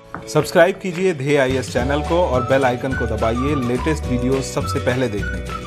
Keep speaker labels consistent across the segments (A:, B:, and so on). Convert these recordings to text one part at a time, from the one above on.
A: Subscribe कीजिए ध्येय IAS channel को और बेल आइकन को दबाइए लेटेस्ट वीडियो सबसे पहले देखने के लिए।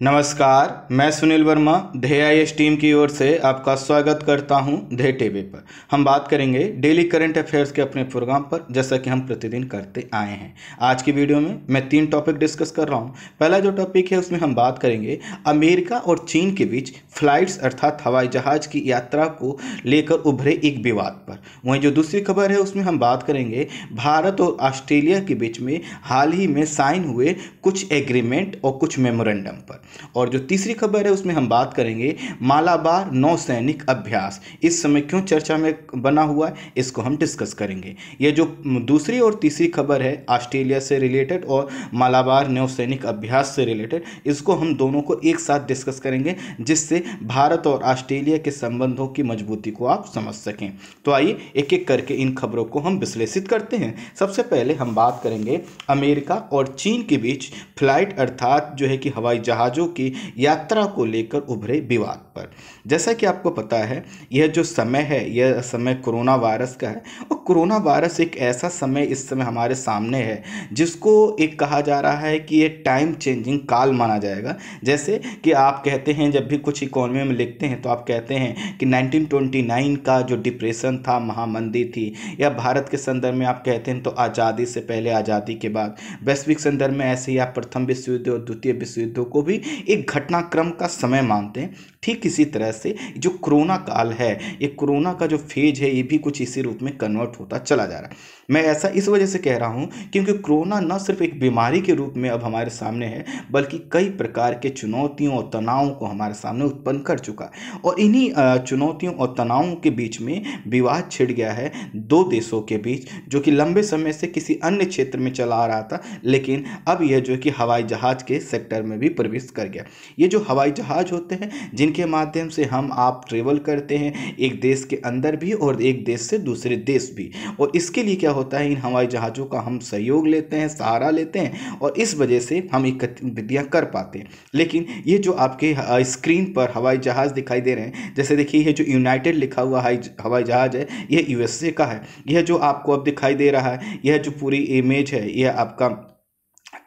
B: नमस्कार, मैं सुनील वर्मा ध्येय आईएएस टीम की ओर से आपका स्वागत करता हूं ध्येय टीवी पर। हम बात करेंगे डेली करंट अफेयर्स के अपने प्रोग्राम पर, जैसा कि हम प्रतिदिन करते आए हैं। आज की वीडियो में मैं 3 टॉपिक डिस्कस कर रहा हूं। पहला जो टॉपिक है उसमें हम बात करेंगे अमेरिका और चीन के बीच फ्लाइट्स अर्थात हवाई जहाज की यात्रा को लेकर उभरे एक विवाद पर। वहीं जो दूसरी खबर है उसमें हम बात करेंगे भारत और ऑस्ट्रेलिया के बीच में हाल ही में साइन हुए कुछ एग्रीमेंट और कुछ मेमोरेंडम पर। और जो तीसरी खबर है उसमें हम बात करेंगे मालाबार नौसैनिक अभ्यास इस समय क्यों चर्चा में बना हुआ है, इसको हम डिस्कस करेंगे। ये जो दूसरी और तीसरी खबर है ऑस्ट्रेलिया से रिलेटेड और मालाबार नौसैनिक अभ्यास से रिलेटेड, इसको हम दोनों को एक साथ डिस्कस करेंगे, जिससे भारत और ऑस्ट्रेलिया के संबंधों की मजबूती को आप समझ सकें। तो आइए एक एक करके इन खबरों को हम विश्लेषित करते हैं। सबसे पहले हम बात करेंगे अमेरिका और चीन के बीच फ्लाइट अर्थात जो है कि हवाई जहाजों की यात्रा को लेकर उभरे विवाद पर। जैसा कि आपको पता है, यह जो समय है यह समय कोरोना वायरस का है और कोरोना वायरस एक ऐसा समय इस समय हमारे सामने है जिसको एक कहा जा रहा है कि ये टाइम चेंजिंग काल माना जाएगा। जैसे कि आप कहते हैं, जब भी कुछ इकोनॉमी में लिखते हैं तो आप कहते हैं कि 1929 का जो डिप्रेशन था, महामंदी थी, या भारत के संदर्भ में आप कहते हैं तो आज़ादी से पहले, आज़ादी के बाद, वैश्विक संदर्भ में ऐसे ही आप प्रथम विश्व युद्ध और द्वितीय विश्व युद्ध को भी एक घटनाक्रम का समय मानते हैं। ठीक इसी तरह से जो कोरोना काल है, ये कोरोना का जो फेज है, ये भी कुछ इसी रूप में कन्वर्ट होता चला जा रहा है। मैं ऐसा इस वजह से कह रहा हूँ क्योंकि कोरोना न सिर्फ एक बीमारी के रूप में अब हमारे सामने है, बल्कि कई प्रकार के चुनौतियों और तनावों को हमारे सामने उत्पन्न कर चुका है। और इन्हीं चुनौतियों और तनावों के बीच में विवाद छिड़ गया है दो देशों के बीच, जो कि लंबे समय से किसी अन्य क्षेत्र में चला आ रहा था, लेकिन अब यह जो कि हवाई जहाज के सेक्टर में भी प्रवेश कर गया। ये जो हवाई जहाज होते हैं जिनके माध्यम से हम आप ट्रेवल करते हैं, एक देश के अंदर भी और एक देश से दूसरे देश भी, और इसके लिए क्या होता है, इन हवाई जहाज़ों का हम सहयोग लेते हैं, सहारा लेते हैं, और इस वजह से हम एक गतिविधियाँ कर पाते हैं। लेकिन ये जो आपके स्क्रीन पर हवाई जहाज़ दिखाई दे रहे हैं, जैसे देखिए ये जो यूनाइटेड लिखा हुआ हवाई जहाज़ है, यह यूएसए का है। यह जो आपको अब दिखाई दे रहा है, यह जो पूरी इमेज है, यह आपका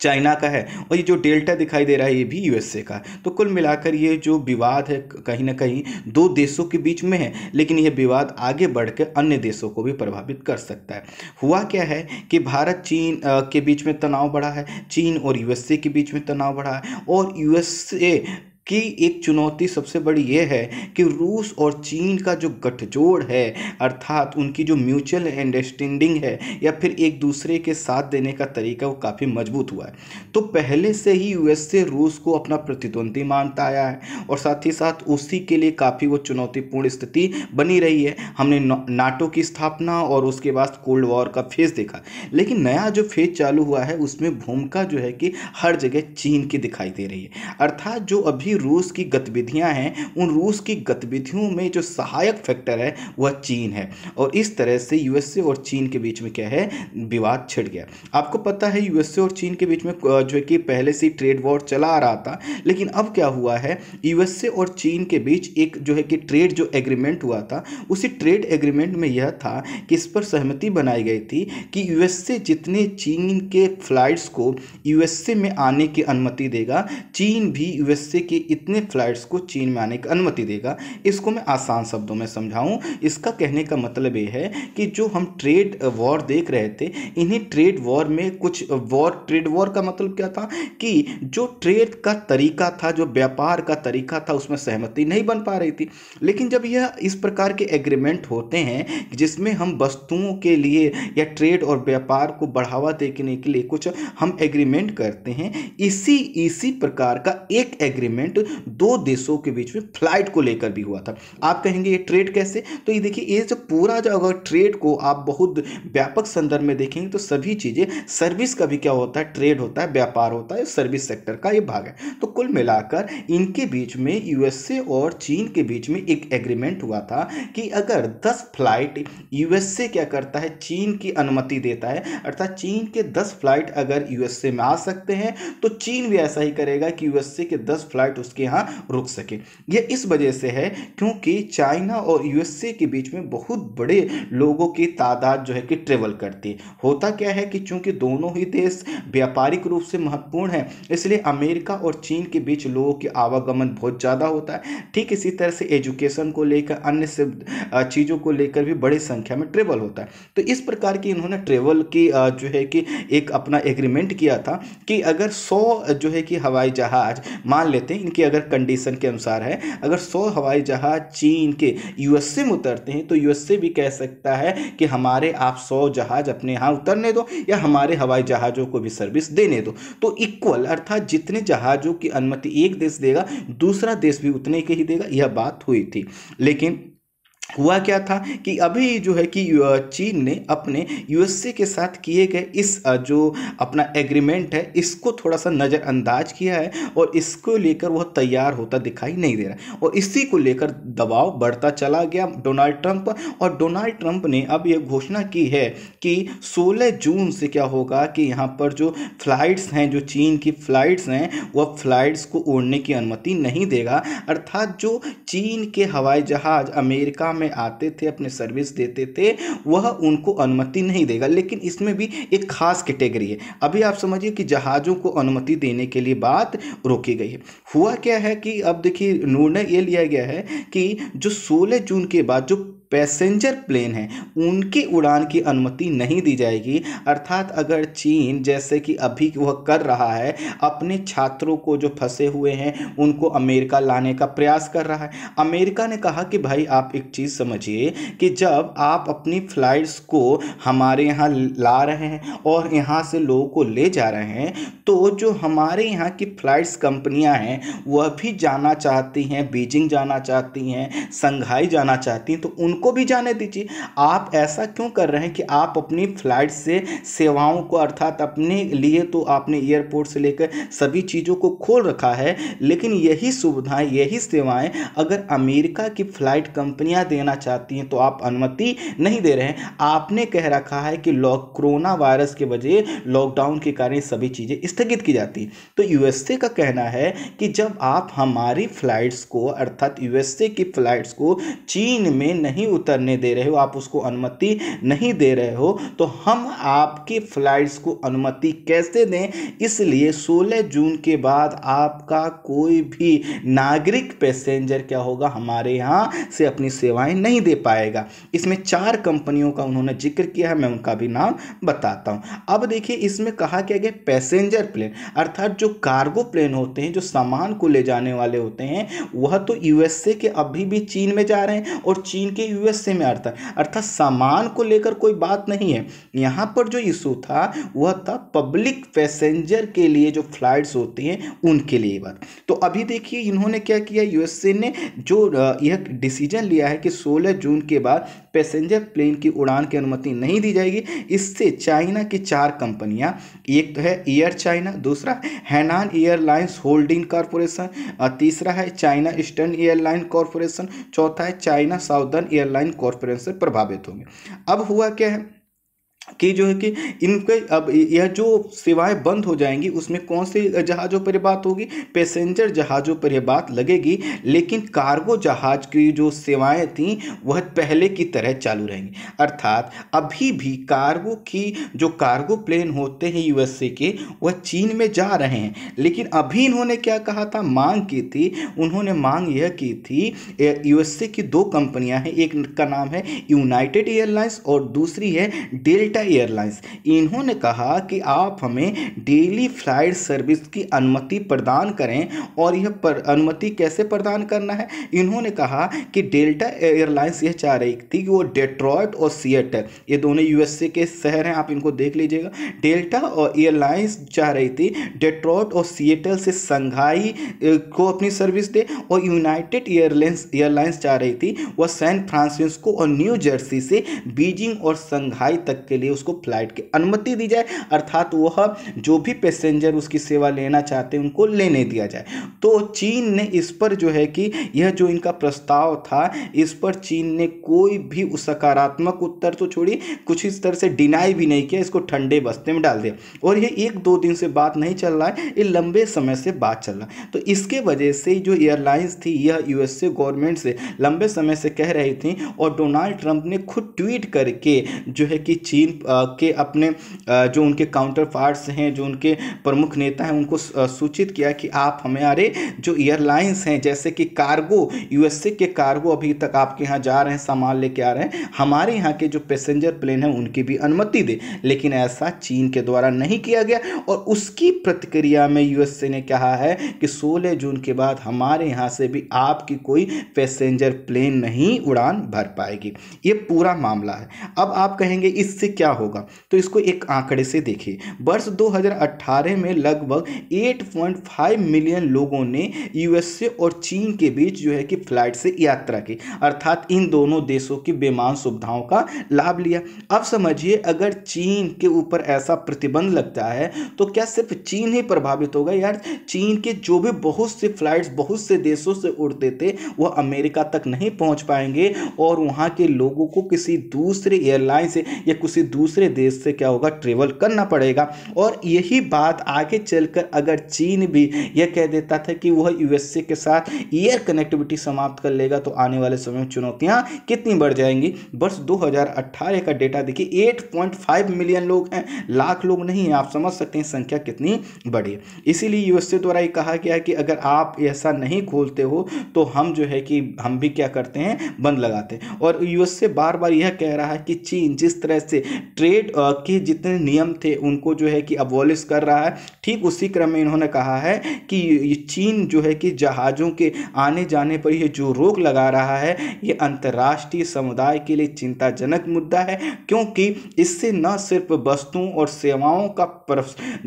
B: चाइना का है, और ये जो डेल्टा दिखाई दे रहा है ये भी यूएसए का है। तो कुल मिलाकर ये जो विवाद है कहीं ना कहीं दो देशों के बीच में है, लेकिन यह विवाद आगे बढ़कर अन्य देशों को भी प्रभावित कर सकता है। हुआ क्या है कि भारत चीन के बीच में तनाव बढ़ा है, चीन और यूएसए के बीच में तनाव बढ़ा है, और यूएसए की एक चुनौती सबसे बड़ी ये है कि रूस और चीन का जो गठजोड़ है, अर्थात उनकी जो म्यूचुअल अंडरस्टैंडिंग है या फिर एक दूसरे के साथ देने का तरीका, वो काफ़ी मजबूत हुआ है। तो पहले से ही यूएसए रूस को अपना प्रतिद्वंदी मानता आया है, और साथ ही साथ उसी के लिए काफ़ी वो चुनौतीपूर्ण स्थिति बनी रही है। हमने नाटो की स्थापना और उसके बाद कोल्ड वॉर का फेज़ देखा, लेकिन नया जो फेज चालू हुआ है उसमें भूमिका जो है कि हर जगह चीन की दिखाई दे रही है। अर्थात जो अभी रूस की गतिविधियां हैं, उन रूस की गतिविधियों में जो सहायक फैक्टर है वह चीन है, और इस तरह से यूएसए और चीन के बीच में क्या है, विवाद छिड़ गया। आपको पता है यूएसए और चीन के बीच में जो है कि पहले से ट्रेड वॉर चला आ रहा था, लेकिन अब क्या हुआ है, यूएसए और चीन के बीच एक जो है कि ट्रेड जो एग्रीमेंट हुआ था, उसी ट्रेड एग्रीमेंट में यह था कि इस पर सहमति बनाई गई थी कि यूएसए जितने चीन के फ्लाइट्स को यूएसए में आने की अनुमति देगा, चीन भी यूएसए के इतने फ्लाइट्स को चीन में आने की अनुमति देगा। इसको मैं आसान शब्दों में समझाऊं, इसका कहने का मतलब ये है कि जो हम ट्रेड वॉर देख रहे थे, इन्हीं ट्रेड वॉर में कुछ ट्रेड वॉर का मतलब क्या था कि जो ट्रेड का तरीका था, जो व्यापार का तरीका था, उसमें सहमति नहीं बन पा रही थी। लेकिन जब यह इस प्रकार के एग्रीमेंट होते हैं जिसमें हम वस्तुओं के लिए या ट्रेड और व्यापार को बढ़ावा देने के लिए कुछ हम एग्रीमेंट करते हैं, इसी प्रकार का एक एग्रीमेंट एग्रीमेंट दो देशों के बीच में फ्लाइट को लेकर भी हुआ था। आप कहेंगे ये ट्रेड कैसे, तो ये देखिए ये जो पूरा जो अगर ट्रेड को आप बहुत व्यापक संदर्भ में देखेंगे तो सभी चीज़ें, सर्विस का भी क्या होता है, ट्रेड होता है, व्यापार होता है, सर्विस सेक्टर का ये भाग है। तो कुल मिलाकर इनके बीच में यूएसए और चीन के बीच में एक एग्रीमेंट हुआ था कि अगर 10 फ्लाइट यूएसए क्या करता है, चीन की अनुमति देता है, अर्थात चीन के 10 फ्लाइट अगर यूएसए में आ सकते हैं तो चीन भी ऐसा ही करेगा कि यूएसए के 10 फ्लाइट उसके यहाँ रुक सके। यह इस वजह से है क्योंकि चाइना और यूएसए के बीच में बहुत बड़े लोगों की तादाद जो है कि ट्रेवल करती है। होता क्या है कि चूंकि दोनों ही देश व्यापारिक रूप से महत्वपूर्ण है, इसलिए अमेरिका और चीन के बीच लोगों की आवागमन बहुत ज़्यादा होता है। ठीक इसी तरह से एजुकेशन को लेकर, अन्य से चीज़ों को लेकर भी बड़ी संख्या में ट्रेवल होता है। तो इस प्रकार की इन्होंने ट्रेवल की जो है कि एक अपना एग्रीमेंट किया था कि अगर 100 जो है कि हवाई जहाज, मान लेते हैं इनकी अगर कंडीशन के अनुसार है, अगर 100 हवाई जहाज चीन के यूएसए में उतरते हैं तो यूएसए भी कह सकता है कि हमारे आप 100 जहाज अपने यहाँ उतरने दो या हमारे हवाई जहाज़ों को भी सर्विस देने दो। तो इक्वल, अर्थात जितने जहाज़ों की अनुमति एक देश देगा दूसरा देश भी उतने के ही देगा, यह बात हुई थी। लेकिन हुआ क्या था कि अभी जो है कि चीन ने अपने यूएसए के साथ किए गए इस जो अपना एग्रीमेंट है इसको थोड़ा सा नज़रअंदाज किया है और इसको लेकर वह तैयार होता दिखाई नहीं दे रहा, और इसी को लेकर दबाव बढ़ता चला गया डोनाल्ड ट्रंप। और डोनाल्ड ट्रंप ने अब यह घोषणा की है कि 16 जून से क्या होगा कि यहाँ पर जो फ्लाइट्स हैं, जो चीन की फ्लाइट्स हैं, वह फ्लाइट्स को उड़ने की अनुमति नहीं देगा। अर्थात जो चीन के हवाई जहाज अमेरिका में आते थे, अपने सर्विस देते थे, वह उनको अनुमति नहीं देगा। लेकिन इसमें भी एक खास कैटेगरी है। अभी आप समझिए कि जहाज़ों को अनुमति देने के लिए बात रोकी गई है। हुआ क्या है कि अब देखिए निर्णय ये लिया गया है कि जो 16 जून के बाद जो पैसेंजर प्लेन हैं उनकी उड़ान की अनुमति नहीं दी जाएगी। अर्थात अगर चीन जैसे कि अभी वह कर रहा है, अपने छात्रों को जो फंसे हुए हैं उनको अमेरिका लाने का प्रयास कर रहा है, अमेरिका ने कहा कि भाई आप एक चीज़ समझिए कि जब आप अपनी फ्लाइट्स को हमारे यहाँ ला रहे हैं और यहाँ से लोगों को ले जा रहे हैं, तो जो हमारे यहाँ की फ्लाइट्स कंपनियाँ हैं वह भी जाना चाहती हैं, बीजिंग जाना चाहती हैं, संघाई जाना चाहती हैं, तो उनको भी जाने दीजिए। आप ऐसा क्यों कर रहे हैं कि आप अपनी फ्लाइट से सेवाओं को, अर्थात अपने लिए तो आपने एयरपोर्ट से लेकर सभी चीज़ों को खोल रखा है, लेकिन यही सुविधाएं, यही सेवाएं अगर अमेरिका की फ्लाइट कंपनियां देना चाहती हैं तो आप अनुमति नहीं दे रहे हैं। आपने कह रखा है कि कोरोना वायरस के वजह लॉकडाउन के कारण सभी चीज़ें स्थगित की जाती हैं। तो यूएसए का कहना है कि जब आप हमारी फ्लाइट्स को, अर्थात यूएसए की फ्लाइट्स को चीन में नहीं उतरने दे रहे हो, आप उसको अनुमति नहीं दे रहे हो, तो हम आपकी फ्लाइट्स को अनुमति कैसे दें। इसलिए 16 जून के बाद आपका कोई भी नागरिक पैसेंजर क्या होगा, हमारे यहाँ से अपनी सेवाएं नहीं दे पाएगा। इसमें 4 कंपनियों का उन्होंने जिक्र किया है, मैं उनका भी नाम बताता हूँ। अब देखिए इसमें कहा क्या गया, पैसेंजर प्लेन, अर्थात जो कार्गो प्लेन होते हैं, जो सामान को ले जाने वाले होते हैं, वह तो यूएसए के अभी भी चीन में जा रहे हैं और चीन के यूएसए में आता है, अर्थात सामान को लेकर कोई बात नहीं है। यहाँ पर जो इशू था वह था पब्लिक पैसेंजर के लिए जो फ्लाइट्स होती हैं उनके लिए बात। तो अभी देखिए इन्होंने क्या किया, यूएसए ने जो यह डिसीजन लिया है कि 16 जून के बाद पैसेंजर प्लेन की उड़ान की अनुमति नहीं दी जाएगी। इससे चाइना की 4 कंपनियां, एक तो है एयर चाइना, दूसरा हैनान एयरलाइंस होल्डिंग कॉरपोरेशन, तीसरा है चाइना ईस्टर्न एयरलाइन कॉरपोरेशन, चौथा है चाइना साउदर्न एयरलाइन कॉरपोरेशन से प्रभावित होंगे। अब हुआ क्या है कि जो है कि इनके अब यह जो सेवाएं बंद हो जाएंगी उसमें कौन से जहाज़ों पर बात होगी, पैसेंजर जहाज़ों पर यह बात लगेगी, लेकिन कार्गो जहाज की जो सेवाएं थी वह पहले की तरह चालू रहेंगी। अर्थात अभी भी कार्गो की जो कार्गो प्लेन होते हैं यूएसए के, वह चीन में जा रहे हैं। लेकिन अभी इन्होंने क्या कहा था, मांग की थी, उन्होंने मांग यह की थी, यूएसए की 2 कंपनियां हैं, एक का नाम है यूनाइटेड एयरलाइंस और दूसरी है डेल्टा डेल्टा एयरलाइंस, इन्होंने कहा कि आप हमें डेली फ्लाइट सर्विस की अनुमति प्रदान करें। और यह अनुमति कैसे प्रदान करना है? इन्होंने कहा कि डेल्टा एयरलाइंस यह चाह रही थी कि वो डेट्रॉयट और सिएटल, ये दोनों यूएसए के शहर हैं, आप इनको देख लीजिएगा। डेल्टा और एयरलाइंस चाह रही थी डेट्रॉयट और सिएटल से संघाई को अपनी सर्विस दे, और यूनाइटेड एयरलाइंस चाह रही थी वह सैन फ्रांसिस्को और न्यू जर्सी से बीजिंग और संघाई तक के लिए उसको फ्लाइट की अनुमति दी जाए, अर्थात वह जो भी पैसेंजर उसकी सेवा लेना चाहते हैं उनको लेने दिया जाए। तो चीन ने इस पर जो है कि यह जो इनका प्रस्ताव था, इस पर चीन ने कोई भी सकारात्मक उत्तर तो छोड़ी, कुछ इस तरह से डिनाई भी नहीं किया, इसको ठंडे बस्ते में डाल दिया। और ये 1-2 दिन से बात नहीं चल रहा है, ये लंबे समय से बात चल रहा है। तो इसके वजह से जो एयरलाइंस थी यह यूएसए गवर्नमेंट से लंबे समय से कह रही थी, और डोनाल्ड ट्रंप ने खुद ट्वीट करके जो है कि चीन के अपने जो उनके काउंटर पार्ट्स हैं, जो उनके प्रमुख नेता हैं, उनको सूचित किया कि आप हमारे जो एयरलाइंस हैं, जैसे कि कार्गो, यूएसए के कार्गो अभी तक आपके यहाँ जा रहे हैं, सामान लेके आ रहे हैं, हमारे यहाँ के जो पैसेंजर प्लेन हैं उनकी भी अनुमति दे। लेकिन ऐसा चीन के द्वारा नहीं किया गया, और उसकी प्रतिक्रिया में यूएसए ने कहा है कि 16 जून के बाद हमारे यहाँ से भी आपकी कोई पैसेंजर प्लेन नहीं उड़ान भर पाएगी। ये पूरा मामला है। अब आप कहेंगे इससे क्या होगा, तो इसको एक आंकड़े से देखिए। वर्ष 2018 में लगभग 8.5 मिलियन लोगों ने यूएसए और चीन के बीच जो है कि फ्लाइट से यात्रा की, अर्थात इन दोनों देशों की विमान सुविधाओं का लाभ लिया। अब समझिए, अगर चीन के ऊपर ऐसा प्रतिबंध लगता है तो क्या सिर्फ चीन ही प्रभावित होगा? यार, चीन के जो भी बहुत से फ्लाइट्स बहुत से देशों से उड़ते थे वह अमेरिका तक नहीं पहुंच पाएंगे, और वहां के लोगों को किसी दूसरे एयरलाइन से या किसी दूसरे देश से क्या होगा, ट्रेवल करना पड़ेगा। और यही बात आगे चलकर अगर चीन भी यह कह देता था कि वह यूएसए के साथ एयर कनेक्टिविटी समाप्त कर लेगा, तो आने वाले समय में चुनौतियां कितनी बढ़ जाएंगी। वर्ष 2018 का डेटा देखिए, 8.5 मिलियन लोग हैं, लाख लोग नहीं हैं। आप समझ सकते हैं संख्या कितनी बड़ी है। इसीलिए यूएसए द्वारा ये कहा गया कि अगर आप ऐसा नहीं खोलते हो तो हम जो है कि हम भी क्या करते हैं, बंद लगाते हैं। और यूएसए बार बार यह कह रहा है कि चीन जिस तरह से ट्रेड के जितने नियम थे उनको जो है कि अबॉलिश कर रहा है, ठीक उसी क्रम में इन्होंने कहा है कि चीन जो है कि जहाज़ों के आने जाने पर ये जो रोक लगा रहा है, ये अंतर्राष्ट्रीय समुदाय के लिए चिंताजनक मुद्दा है, क्योंकि इससे न सिर्फ वस्तुओं और सेवाओं का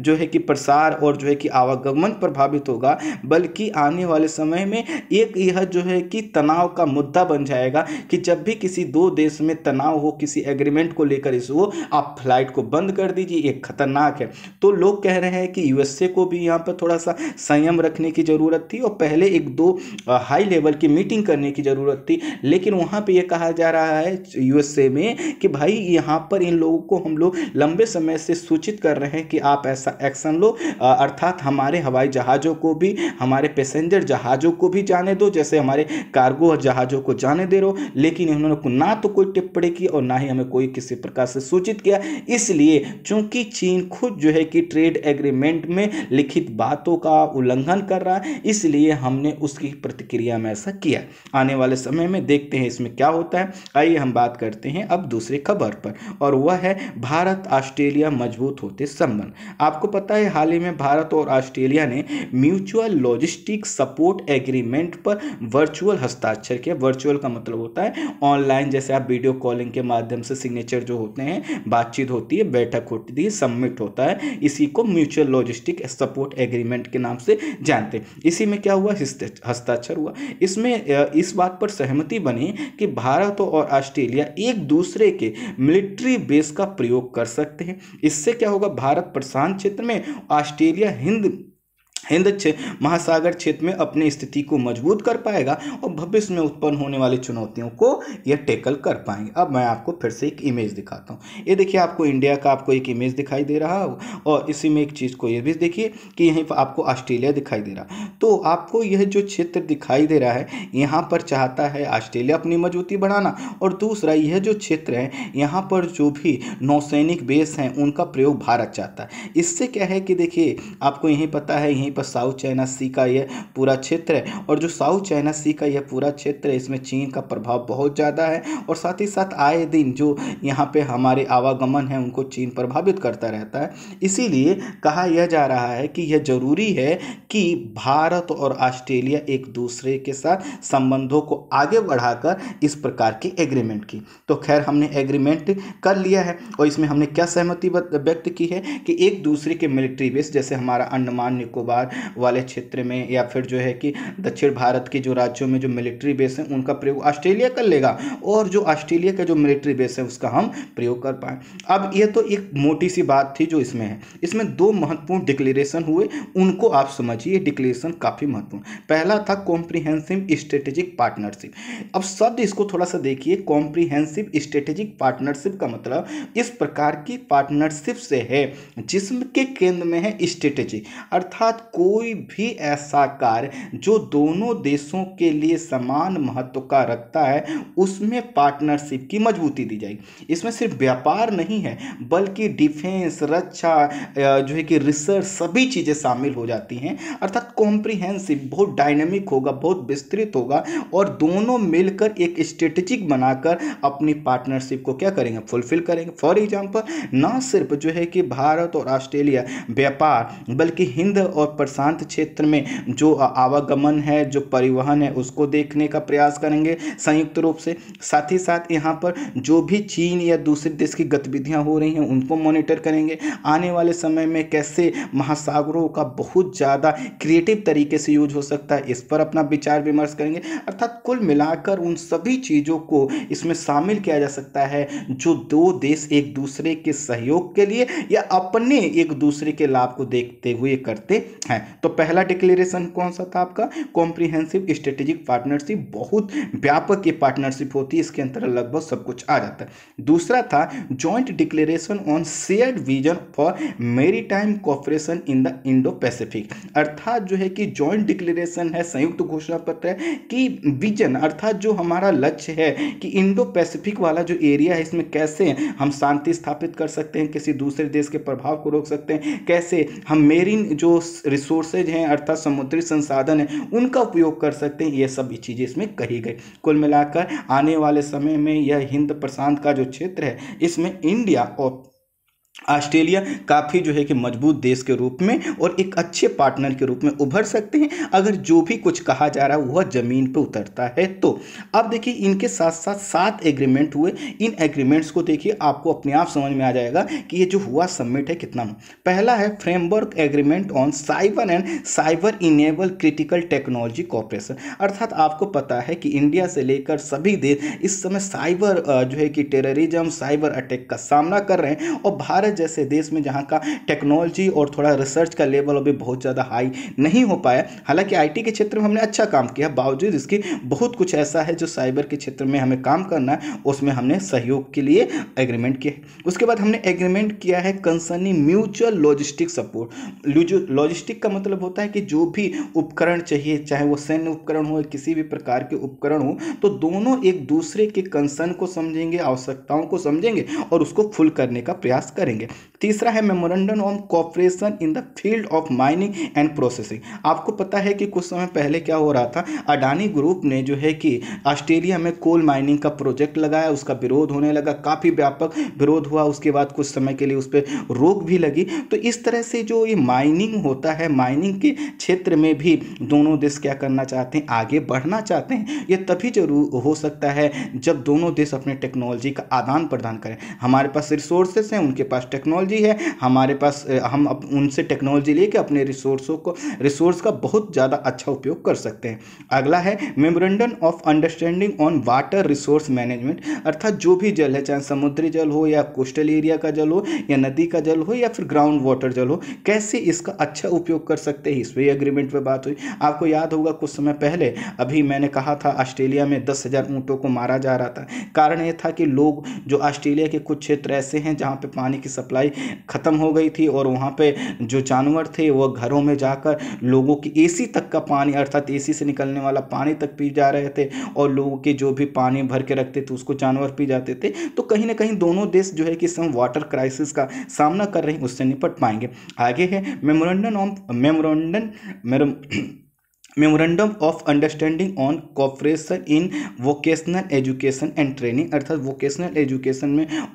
B: जो है कि प्रसार और जो है कि आवागमन प्रभावित होगा, बल्कि आने वाले समय में एक यह जो है कि तनाव का मुद्दा बन जाएगा कि जब भी किसी दो देश में तनाव हो, किसी एग्रीमेंट को लेकर इशू हो, आप फ्लाइट को बंद कर दीजिए, ये खतरनाक है। तो लोग कह रहे हैं कि यूएसए को भी यहाँ पर थोड़ा सा संयम रखने की ज़रूरत थी, और पहले 1-2 हाई लेवल की मीटिंग करने की ज़रूरत थी। लेकिन वहाँ पे ये कहा जा रहा है यूएसए में कि भाई यहाँ पर इन लोगों को हम लोग लंबे समय से सूचित कर रहे हैं कि आप ऐसा एक्शन लो, अर्थात हमारे हवाई जहाज़ों को भी, हमारे पैसेंजर जहाज़ों को भी जाने दो, जैसे हमारे कार्गो जहाज़ों को जाने दे रहो। लेकिन इन्होंने ना तो कोई टिप्पणी की और ना ही हमें कोई किसी प्रकार से सूचित किया। इसलिए चूंकि चीन खुद जो है कि ट्रेड एग्रीमेंट में लिखित बातों का उल्लंघन कर रहा है, इसलिए हमने उसकी प्रतिक्रिया में ऐसा किया। आने वाले समय में देखते हैं इसमें क्या होता है। आइए हम बात करते हैं अब दूसरी खबर पर, और वह है भारत ऑस्ट्रेलिया मजबूत होते संबंध। आपको पता है हाल ही में भारत और ऑस्ट्रेलिया ने म्यूचुअल लॉजिस्टिक सपोर्ट एग्रीमेंट पर वर्चुअल हस्ताक्षर किया। वर्चुअल का मतलब होता है ऑनलाइन, जैसे आप वीडियो कॉलिंग के माध्यम से सिग्नेचर जो होते हैं, बातचीत होती है, बैठक होती है, सबमिट होता है, इसी को म्यूचुअल लॉजिस्टिक सपोर्ट एग्रीमेंट के नाम से जानते हैं। इसी में क्या हुआ, हस्ताक्षर हुआ। इसमें इस बात पर सहमति बनी कि भारत और ऑस्ट्रेलिया एक दूसरे के मिलिट्री बेस का प्रयोग कर सकते हैं। इससे क्या होगा, भारत प्रशांत क्षेत्र में, ऑस्ट्रेलिया हिंद महासागर क्षेत्र में अपनी स्थिति को मजबूत कर पाएगा और भविष्य में उत्पन्न होने वाली चुनौतियों को यह टैकल कर पाएंगे। अब मैं आपको फिर से एक इमेज दिखाता हूँ। ये देखिए, आपको इंडिया का आपको एक इमेज दिखाई दे रहा है, और इसी में एक चीज़ को ये भी देखिए कि यहीं पर आपको ऑस्ट्रेलिया दिखाई दे रहा। तो आपको यह जो क्षेत्र दिखाई दे रहा है, यहाँ पर चाहता है ऑस्ट्रेलिया अपनी मजबूती बढ़ाना, और दूसरा यह जो क्षेत्र है यहाँ पर जो भी नौसैनिक बेस हैं उनका प्रयोग भारत चाहता है। इससे क्या है कि देखिए, आपको यही पता है, यहीं वहीं पर साउथ चाइना सी का यह पूरा क्षेत्र है, और जो साउथ चाइना सी का यह पूरा क्षेत्र है इसमें चीन का प्रभाव बहुत ज़्यादा है, और साथ ही साथ आए दिन जो यहाँ पे हमारे आवागमन है उनको चीन प्रभावित करता रहता है। इसीलिए कहा यह जा रहा है कि यह जरूरी है कि भारत और ऑस्ट्रेलिया एक दूसरे के साथ संबंधों को आगे बढ़ाकर इस प्रकार की एग्रीमेंट की। तो खैर हमने एग्रीमेंट कर लिया है, और इसमें हमने क्या सहमति व्यक्त की है कि एक दूसरे के मिलिट्री बेस, जैसे हमारा अंडमान निकोबार वाले क्षेत्र में या फिर जो है कि दक्षिण भारत के जो राज्यों में जो मिलिट्री बेस है उनका प्रयोग ऑस्ट्रेलिया कर लेगा, और जो ऑस्ट्रेलिया का जो मिलिट्री बेस है उसका हम प्रयोग कर पाए। अब ये तो एक मोटी सी बात थी जो इसमें है। इसमें दो महत्वपूर्ण डिक्लेरेशन हुए, उनको आप समझिए। डिक्लेरेशन काफी महत्वपूर्ण। पहला था कॉम्प्रिहेंसिव स्ट्रेटेजिक पार्टनरशिप। अब शब्द इसको थोड़ा सा देखिए। कॉम्प्रिहेंसिव स्ट्रेटेजिक पार्टनरशिप का मतलब इस प्रकार की पार्टनरशिप से है जिसके केंद्र में है स्ट्रेटेजी, अर्थात कोई भी ऐसा कार्य जो दोनों देशों के लिए समान महत्व का रखता है उसमें पार्टनरशिप की मजबूती दी जाएगी। इसमें सिर्फ व्यापार नहीं है बल्कि डिफेंस, रक्षा, जो है कि रिसर्च, सभी चीजें शामिल हो जाती हैं। अर्थात कॉम्प्रिहेंसिव बहुत डायनेमिक होगा, बहुत विस्तृत होगा, और दोनों मिलकर एक स्ट्रेटेजिक बनाकर अपनी पार्टनरशिप को क्या करेंगे, फुलफिल करेंगे। फॉर एग्जांपल ना सिर्फ जो है कि भारत और ऑस्ट्रेलिया व्यापार बल्कि हिंद और प्रशांत क्षेत्र में जो आवागमन है, जो परिवहन है, उसको देखने का प्रयास करेंगे संयुक्त रूप से। साथ ही साथ यहाँ पर जो भी चीन या दूसरे देश की गतिविधियां हो रही हैं उनको मॉनिटर करेंगे। आने वाले समय में कैसे महासागरों का बहुत ज़्यादा क्रिएटिव तरीके से यूज हो सकता है इस पर अपना विचार विमर्श करेंगे। अर्थात कुल मिलाकर उन सभी चीज़ों को इसमें शामिल किया जा सकता है जो दो देश एक दूसरे के सहयोग के लिए या अपने एक दूसरे के लाभ को देखते हुए करते हैं। तो पहला डिक्लेरेशन कौन सा था आपका, कॉम्प्रिहेंसिव स्ट्रेटेजिक पार्टनरशिप। बहुत व्यापक ये पार्टनरशिप होती है, इसके अंतर्गत लगभग सब कुछ आ जाता है। दूसरा था joint declaration on shared vision for maritime cooperation in the Indo Pacific. अर्थात जो है कि जॉइंट डिक्लेरेशन है, संयुक्त घोषणा पत्र है कि विजन, अर्थात जो हमारा लक्ष्य है कि इंडो पैसिफिक वाला जो एरिया है इसमें कैसे हम शांति स्थापित कर सकते हैं, किसी दूसरे देश के प्रभाव को रोक सकते हैं, कैसे हम मेरीन जो रिसोर्सेज हैं अर्थात समुद्री संसाधन है उनका उपयोग कर सकते हैं। ये सब चीज़ें इसमें कही गई। कुल मिलाकर आने वाले समय में यह हिंद प्रशांत का जो क्षेत्र है इसमें इंडिया और ऑस्ट्रेलिया काफ़ी जो है कि मजबूत देश के रूप में और एक अच्छे पार्टनर के रूप में उभर सकते हैं अगर जो भी कुछ कहा जा रहा है वह जमीन पे उतरता है तो। अब देखिए इनके साथ साथ 7 एग्रीमेंट हुए। इन एग्रीमेंट्स को देखिए आपको अपने आप समझ में आ जाएगा कि ये जो हुआ समिट है कितना। पहला है framework agreement on cyber and cyber enable critical technology cooperation. अर्थात आपको पता है कि इंडिया से लेकर सभी देश इस समय साइबर जो है कि टेररिज्म, साइबर अटैक का सामना कर रहे हैं, और भारत जैसे देश में जहां का टेक्नोलॉजी और थोड़ा रिसर्च का लेवल अभी बहुत ज़्यादा हाई नहीं हो पाया। हालांकि आईटी के क्षेत्र में हमने अच्छा काम किया, बावजूद इसके बहुत कुछ ऐसा है जो साइबर के क्षेत्र में हमें काम करना है, उसमें हमने सहयोग के लिए एग्रीमेंट किया। उसके बाद हमने एग्रीमेंट किया है concerning mutual logistic support. Logistic का मतलब होता है कि जो भी उपकरण चाहिए, चाहे वो सैन्य उपकरण हो, किसी भी प्रकार के उपकरण हो, तो दोनों एक दूसरे के कंसर्न को समझेंगे, आवश्यकताओं को समझेंगे और उसको फुल करने का प्रयास करेंगे। तीसरा है memorandum on cooperation in the field of mining and processing. आपको पता है कि कुछ समय पहले क्या हो रहा था, अडानी ग्रुप ने जो है कि ऑस्ट्रेलिया में कोल माइनिंग का प्रोजेक्ट लगाया, उसका विरोध होने लगा, काफ़ी व्यापक विरोध हुआ, उसके बाद कुछ समय के लिए उस पर रोक भी लगी। तो इस तरह से जो ये माइनिंग होता है, माइनिंग के क्षेत्र में भी दोनों देश क्या करना चाहते हैं, आगे बढ़ना चाहते हैं। ये तभी जरूर हो सकता है जब दोनों देश अपने टेक्नोलॉजी का आदान प्रदान करें। हमारे पास रिसोर्सेस हैं, उनके पास टेक्नोलॉजी है, हमारे पास हम उनसे टेक्नोलॉजी लेके अपने रिसोर्स का बहुत ज़्यादा अच्छा उपयोग कर सकते हैं। अगला है memorandum of understanding on water resource management. अर्थात जो भी जल है, चाहे समुद्री जल हो या कोस्टल एरिया का जल हो या नदी का जल हो या फिर ग्राउंड वाटर जल हो, कैसे इसका अच्छा उपयोग कर सकते हैं, इस पर एग्रीमेंट पे बात हुई। आपको याद होगा कुछ समय पहले अभी मैंने कहा था ऑस्ट्रेलिया में 10,000 ऊँटों को मारा जा रहा था। कारण यह था कि लोग जो ऑस्ट्रेलिया के कुछ क्षेत्र ऐसे हैं जहाँ पे पानी की सप्लाई ख़त्म हो गई थी और वहाँ पे जो जानवर थे वो घरों में जाकर लोगों की एसी तक का पानी अर्थात एसी से निकलने वाला पानी तक पी जा रहे थे और लोगों के जो भी पानी भर के रखते थे उसको जानवर पी जाते थे। तो कहीं ना कहीं दोनों देश जो है कि इस समय वाटर क्राइसिस का सामना कर रहे हैं, उससे निपट पाएंगे। आगे है memorandum of understanding on cooperation in vocational education and training, अर्थात वोकेशनल एजुकेशन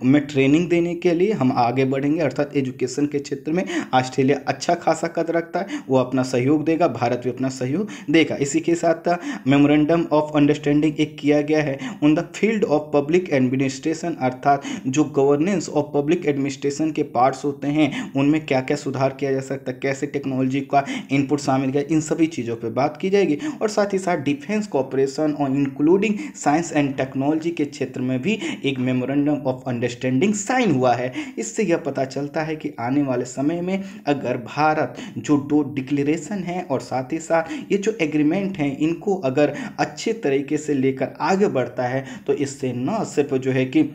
B: में ट्रेनिंग देने के लिए हम आगे बढ़ेंगे। अर्थात एजुकेशन के क्षेत्र में ऑस्ट्रेलिया अच्छा खासा कद रखता है, वो अपना सहयोग देगा, भारत भी अपना सहयोग देगा। इसी के साथ मेमोरेंडम ऑफ अंडरस्टैंडिंग एक किया गया है on the field of public administration, अर्थात जो गवर्नेंस ऑफ पब्लिक एडमिनिस्ट्रेशन के पार्ट्स होते हैं उनमें क्या क्या सुधार किया जा सकता है, कैसे टेक्नोलॉजी का इनपुट शामिल किया, इन सभी चीज़ों पर बात की जाएगी। और साथ ही साथ डिफेंस कोऑपरेशन और इंक्लूडिंग साइंस एंड टेक्नोलॉजी के क्षेत्र में भी एक मेमोरेंडम ऑफ अंडरस्टैंडिंग साइन हुआ है। इससे यह पता चलता है कि आने वाले समय में अगर भारत जो दो डिक्लेरेशन है और साथ ही साथ ये जो एग्रीमेंट हैं इनको अगर अच्छे तरीके से लेकर आगे बढ़ता है तो इससे न सिर्फ जो है कि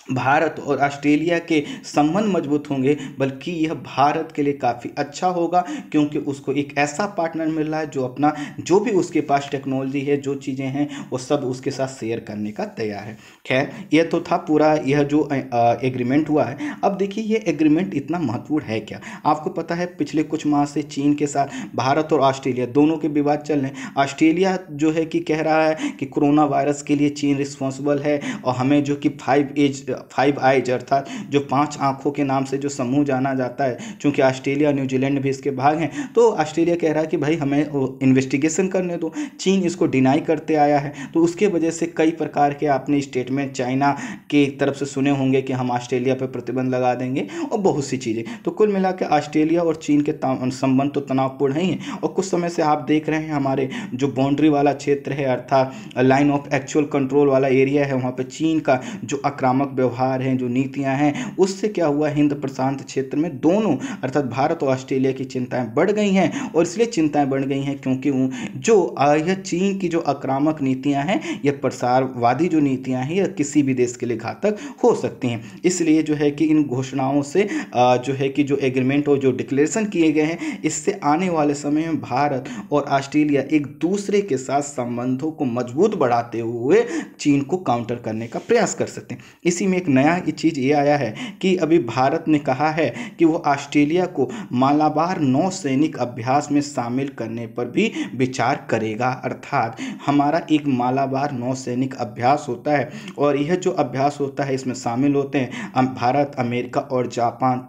B: भारत और ऑस्ट्रेलिया के संबंध मजबूत होंगे बल्कि यह भारत के लिए काफ़ी अच्छा होगा, क्योंकि उसको एक ऐसा पार्टनर मिल रहा है जो अपना जो भी उसके पास टेक्नोलॉजी है, जो चीज़ें हैं वो सब उसके साथ शेयर करने का तैयार है। खैर यह तो था पूरा यह जो एग्रीमेंट हुआ है। अब देखिए ये एग्रीमेंट इतना महत्वपूर्ण है क्या। आपको पता है पिछले कुछ माह से चीन के साथ भारत और ऑस्ट्रेलिया दोनों के विवाद चल रहे हैं। ऑस्ट्रेलिया जो है कि कह रहा है कि कोरोना वायरस के लिए चीन रिस्पॉन्सिबल है और हमें जो कि 5 आइज अर्थात जो 5 आंखों के नाम से जो समूह जाना जाता है, चूंकि ऑस्ट्रेलिया न्यूजीलैंड भी इसके भाग हैं, तो ऑस्ट्रेलिया कह रहा है कि भाई हमें इन्वेस्टिगेशन करने दो। चीन इसको डिनाई करते आया है, तो उसके वजह से कई प्रकार के आपने स्टेटमेंट चाइना के तरफ से सुने होंगे कि हम ऑस्ट्रेलिया पर प्रतिबंध लगा देंगे और बहुत सी चीज़ें। तो कुल मिलाकर ऑस्ट्रेलिया और चीन के संबंध तो तनावपूर्ण ही हैं और कुछ समय से आप देख रहे हैं हमारे जो बाउंड्री वाला क्षेत्र है अर्थात लाइन ऑफ एक्चुअल कंट्रोल वाला एरिया है, वहाँ पर चीन का जो आक्रामक व्यवहार है, जो नीतियां हैं, उससे क्या हुआ हिंद प्रशांत क्षेत्र में दोनों अर्थात भारत और ऑस्ट्रेलिया की चिंताएं बढ़ गई हैं। और इसलिए चिंताएं बढ़ गई हैं क्योंकि जो यह चीन की जो आक्रामक नीतियां हैं, यह प्रसारवादी जो नीतियां हैं, यह किसी भी देश के लिए घातक हो सकती हैं। इसलिए जो है कि इन घोषणाओं से जो है कि जो एग्रीमेंट और जो डिक्लेरेशन किए गए हैं, इससे आने वाले समय में भारत और ऑस्ट्रेलिया एक दूसरे के साथ संबंधों को मजबूत बढ़ाते हुए चीन को काउंटर करने का प्रयास कर सकते हैं। इसी में एक नया चीज़ ये आया है कि अभी भारत ने कहा है कि वो ऑस्ट्रेलिया को मालाबार नौसैनिक अभ्यास में शामिल करने पर भी विचार करेगा। अर्थात हमारा एक मालाबार नौसैनिक अभ्यास होता है और यह जो अभ्यास होता है इसमें शामिल होते हैं भारत, अमेरिका और जापान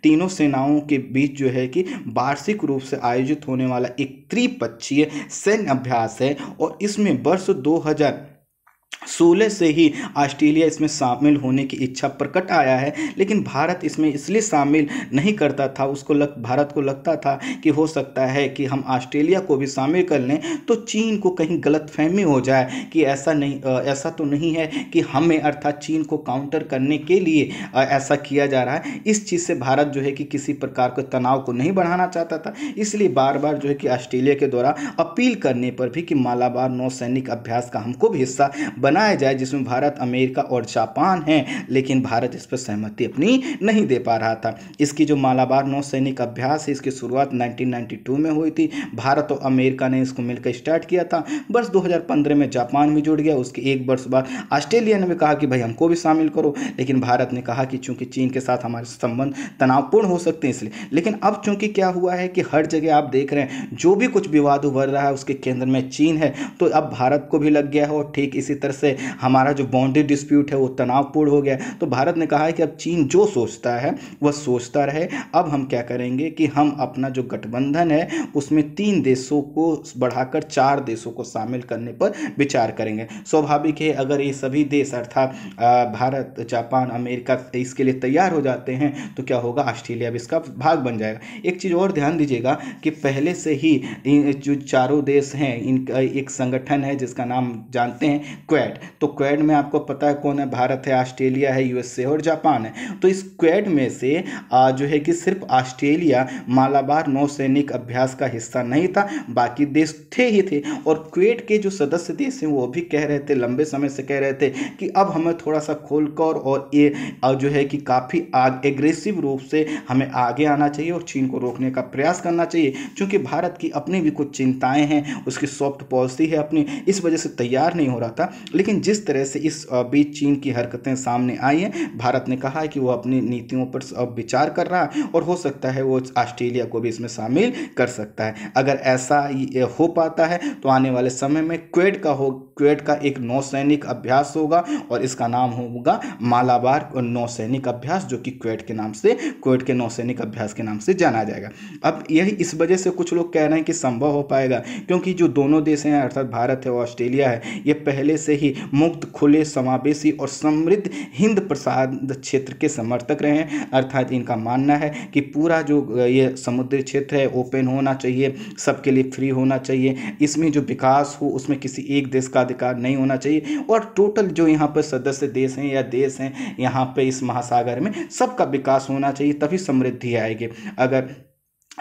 B: तीनों सेनाओं के बीच जो है कि वार्षिक रूप से आयोजित होने वाला एक त्रिपक्षीय सैन्य अभ्यास है और इसमें वर्ष 2016 से ही ऑस्ट्रेलिया इसमें शामिल होने की इच्छा प्रकट आया है, लेकिन भारत इसमें इसलिए शामिल नहीं करता था। भारत को लगता था कि हो सकता है कि हम ऑस्ट्रेलिया को भी शामिल कर लें तो चीन को कहीं गलतफहमी हो जाए कि ऐसा तो नहीं है कि हमें अर्थात चीन को काउंटर करने के लिए ऐसा किया जा रहा है। इस चीज़ से भारत जो है कि किसी प्रकार के तनाव को नहीं बढ़ाना चाहता था, इसलिए बार बार जो है कि ऑस्ट्रेलिया के द्वारा अपील करने पर भी कि मालाबार नौसैनिक अभ्यास का हमको भी हिस्सा बनाया जाए, जिसमें भारत, अमेरिका और जापान हैं, लेकिन भारत इस पर सहमति अपनी नहीं दे पा रहा था। इसकी जो मालाबार नौसैनिक अभ्यास है इसकी शुरुआत 1992 में हुई थी। भारत और अमेरिका ने इसको मिलकर स्टार्ट किया था। वर्ष 2015 में जापान भी जुड़ गया। उसके एक वर्ष बाद ऑस्ट्रेलिया ने भी कहा कि भाई हमको भी शामिल करो, लेकिन भारत ने कहा कि चूंकि चीन के साथ हमारे संबंध तनावपूर्ण हो सकते हैं इसलिए। लेकिन अब चूंकि क्या हुआ है कि हर जगह आप देख रहे हैं जो भी कुछ विवाद उभर रहा है उसके केंद्र में चीन है, तो अब भारत को भी लग गया है और ठीक इसी तरह से हमारा जो बाउंड्री डिस्प्यूट है वो तनावपूर्ण हो गया है। तो भारत ने कहा है कि अब चीन जो सोचता है वह सोचता रहे। अब हम क्या करेंगे कि हम अपना जो गठबंधन है उसमें 3 देशों को बढ़ाकर 4 देशों को शामिल करने पर विचार करेंगे। स्वाभाविक है अगर ये सभी देश अर्थात भारत, जापान, अमेरिका इसके लिए तैयार हो जाते हैं तो क्या होगा, ऑस्ट्रेलिया भी इसका भाग बन जाएगा। एक चीज़ और ध्यान दीजिएगा कि पहले से ही जो चारों देश हैं इनका एक संगठन है जिसका नाम जानते हैं, क्वेड। तो क्वेड में आपको पता है कौन है, भारत है, ऑस्ट्रेलिया है, यूएसए और जापान है। तो इस क्वेड में से जो है कि सिर्फ ऑस्ट्रेलिया मालाबार नौसैनिक अभ्यास का हिस्सा नहीं था, बाकी देश थे ही थे। और क्वेड के जो सदस्य देश हैं वो भी कह रहे थे, लंबे समय से कह रहे थे कि अब हमें थोड़ा सा खोलकर और ये जो है कि काफ़ी एग्रेसिव रूप से हमें आगे आना चाहिए और चीन को रोकने का प्रयास करना चाहिए, क्योंकि भारत की अपनी भी कुछ चिंताएं हैं, उसकी सॉफ्ट पॉलिसी है अपनी, इस वजह से तैयार नहीं हो रहा था। लेकिन जिस तरह से इस बीच चीन की हरकतें सामने आई हैं, भारत ने कहा है कि वो अपनी नीतियों पर अब विचार कर रहा है और हो सकता है वो ऑस्ट्रेलिया को भी इसमें शामिल कर सकता है। अगर ऐसा हो पाता है तो आने वाले समय में क्वेड का एक नौसैनिक अभ्यास होगा और इसका नाम होगा मालाबार नौसैनिक अभ्यास, जो कि क्वेड के नौसैनिक अभ्यास के नाम से जाना जाएगा। अब यही इस वजह से कुछ लोग कह रहे हैं कि संभव हो पाएगा, क्योंकि जो दोनों देश हैं अर्थात भारत है और ऑस्ट्रेलिया है, ये पहले से ही मुक्त, खुले, समावेशी और समृद्ध हिंद प्रशांत क्षेत्र के समर्थक रहे हैं। अर्थात इनका मानना है कि पूरा जो ये समुद्री क्षेत्र है ओपन होना चाहिए, सबके लिए फ्री होना चाहिए, इसमें जो विकास हो उसमें किसी एक देश का अधिकार नहीं होना चाहिए और टोटल जो यहाँ पर सदस्य देश हैं या देश हैं यहाँ पे इस महासागर में सबका विकास होना चाहिए, तभी समृद्धि आएगी। अगर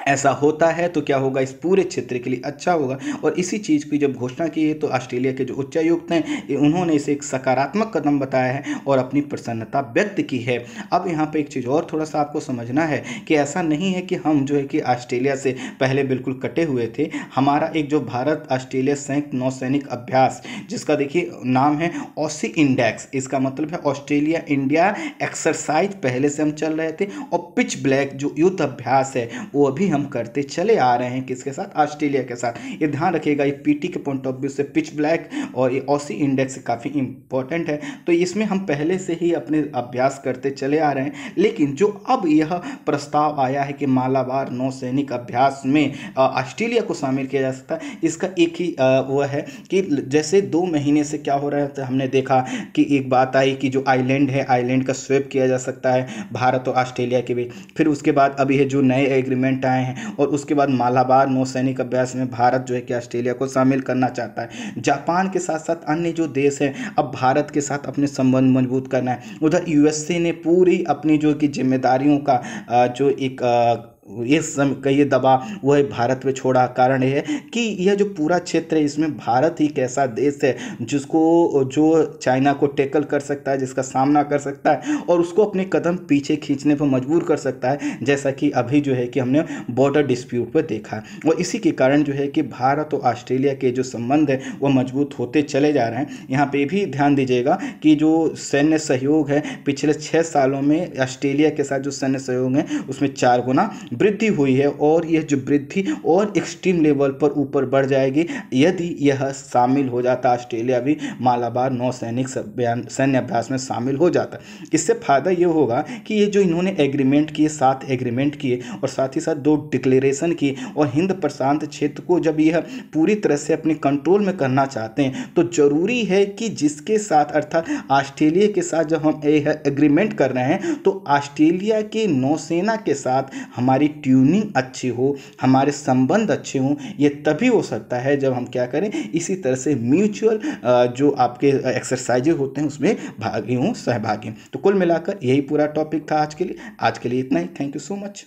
B: ऐसा होता है तो क्या होगा, इस पूरे क्षेत्र के लिए अच्छा होगा। और इसी चीज़ की जब घोषणा की है तो ऑस्ट्रेलिया के जो उच्चायुक्त हैं उन्होंने इसे एक सकारात्मक कदम बताया है और अपनी प्रसन्नता व्यक्त की है। अब यहाँ पे एक चीज़ और थोड़ा सा आपको समझना है कि ऐसा नहीं है कि हम जो है कि ऑस्ट्रेलिया से पहले बिल्कुल कटे हुए थे। हमारा एक जो भारत ऑस्ट्रेलिया संयुक्त नौसैनिक अभ्यास, जिसका देखिए नाम है ऑसी इंडेक्स, इसका मतलब है ऑस्ट्रेलिया इंडिया एक्सरसाइज, पहले से हम चल रहे थे। और पिच ब्लैक जो युद्ध अभ्यास है वो अभी हम करते चले आ रहे हैं, किसके साथ, ऑस्ट्रेलिया के साथ। ये ध्यान रखिएगा, ये पीटी के पॉइंट ऑफ व्यू से पिच ब्लैक और ये ऑसी इंडेक्स काफ़ी इंपॉर्टेंट है। तो इसमें हम पहले से ही अपने अभ्यास करते चले आ रहे हैं, लेकिन जो अब यह प्रस्ताव आया है कि मालाबार नौसैनिक अभ्यास में ऑस्ट्रेलिया को शामिल किया जा सकता है, इसका एक ही वह है कि जैसे 2 महीने से क्या हो रहा है, तो हमने देखा कि एक बात आई कि जो आइलैंड है, आइलैंड का स्वैप किया जा सकता है भारत और ऑस्ट्रेलिया के बीच। फिर उसके बाद अभी है जो नए एग्रीमेंट आए हैं और उसके बाद मालाबार नौसैनिक अभ्यास में भारत जो है कि ऑस्ट्रेलिया को शामिल करना चाहता है। जापान के साथ साथ अन्य जो देश हैं अब भारत के साथ अपने संबंध मजबूत करना है। उधर यूएसए ने पूरी अपनी जो कि जिम्मेदारियों का जो एक ये दबाव वो है भारत पे छोड़ा। कारण ये है कि यह जो पूरा क्षेत्र है इसमें भारत ही एक ऐसा देश है जो चाइना को टैकल कर सकता है, जिसका सामना कर सकता है और उसको अपने कदम पीछे खींचने पर मजबूर कर सकता है, जैसा कि अभी जो है कि हमने बॉर्डर डिस्प्यूट पर देखा है। और इसी के कारण जो है कि भारत और ऑस्ट्रेलिया के जो संबंध है वो मजबूत होते चले जा रहे हैं। यहाँ पे भी ध्यान दीजिएगा कि जो सैन्य सहयोग है पिछले 6 सालों में ऑस्ट्रेलिया के साथ जो सैन्य सहयोग है उसमें 4 गुना वृद्धि हुई है और यह जो वृद्धि और एक्सट्रीम लेवल पर ऊपर बढ़ जाएगी यदि यह शामिल हो जाता, ऑस्ट्रेलिया भी मालाबार नौसैनिक सैन्य अभ्यास में शामिल हो जाता। इससे फायदा ये होगा कि ये जो इन्होंने एग्रीमेंट किए, 7 एग्रीमेंट किए और साथ ही साथ 2 डिक्लेरेशन किए और हिंद प्रशांत क्षेत्र को जब यह पूरी तरह से अपने कंट्रोल में करना चाहते हैं तो जरूरी है कि जिसके साथ अर्थात ऑस्ट्रेलिया के साथ जब हम एग्रीमेंट कर रहे हैं तो ऑस्ट्रेलिया की नौसेना के साथ हमारी ट्यूनिंग अच्छी हो, हमारे संबंध अच्छे हों। ये तभी हो सकता है जब हम क्या करें, इसी तरह से म्यूचुअल जो आपके एक्सरसाइजेज होते हैं उसमें भागी हों, सहभागी। तो कुल मिलाकर यही पूरा टॉपिक था आज के लिए। इतना ही। Thank you so much.